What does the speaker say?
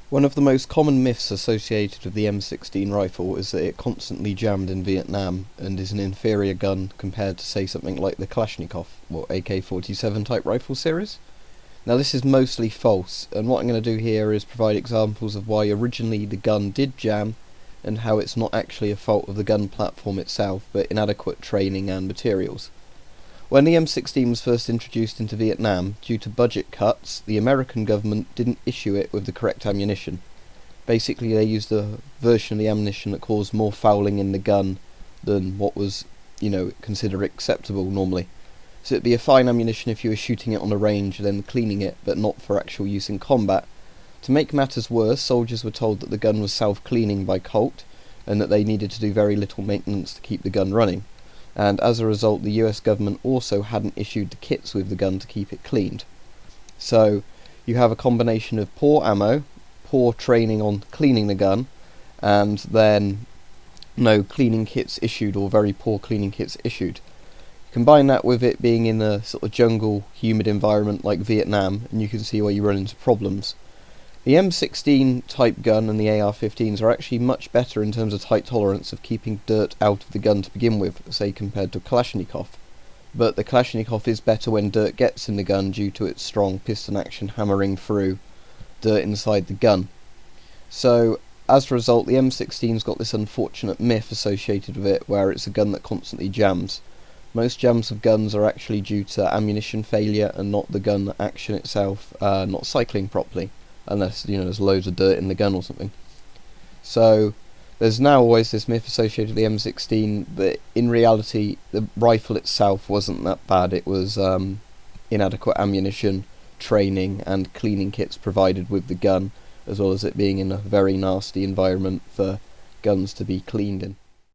One of the most common myths associated with the M16 rifle is that it constantly jammed in Vietnam and is an inferior gun compared to, say, something like the Kalashnikov or AK-47 type rifle series. Now this is mostly false, and what I'm going to do here is provide examples of why originally the gun did jam and how it's not actually a fault of the gun platform itself but inadequate training and materials. When the M16 was first introduced into Vietnam, due to budget cuts, the American government didn't issue it with the correct ammunition. Basically, they used a version of the ammunition that caused more fouling in the gun than what was, considered acceptable normally. So it'd be a fine ammunition if you were shooting it on a range, then cleaning it, but not for actual use in combat. To make matters worse, soldiers were told that the gun was self-cleaning by Colt, and that they needed to do very little maintenance to keep the gun running. And as a result, the US government also hadn't issued the kits with the gun to keep it cleaned. So you have a combination of poor ammo, poor training on cleaning the gun, and then no cleaning kits issued, or very poor cleaning kits issued. Combine that with it being in a sort of jungle, humid environment like Vietnam, and you can see where you run into problems. The M16 type gun and the AR15s are actually much better in terms of tight tolerance of keeping dirt out of the gun to begin with, say compared to Kalashnikov. But the Kalashnikov is better when dirt gets in the gun due to its strong piston action hammering through dirt inside the gun. So as a result, the M16's got this unfortunate myth associated with it where it's a gun that constantly jams. Most jams of guns are actually due to ammunition failure and not the gun action itself not cycling properly. Unless, there's loads of dirt in the gun or something. So there's now always this myth associated with the M16, but in reality the rifle itself wasn't that bad. It was inadequate ammunition, training and cleaning kits provided with the gun, as well as it being in a very nasty environment for guns to be cleaned in.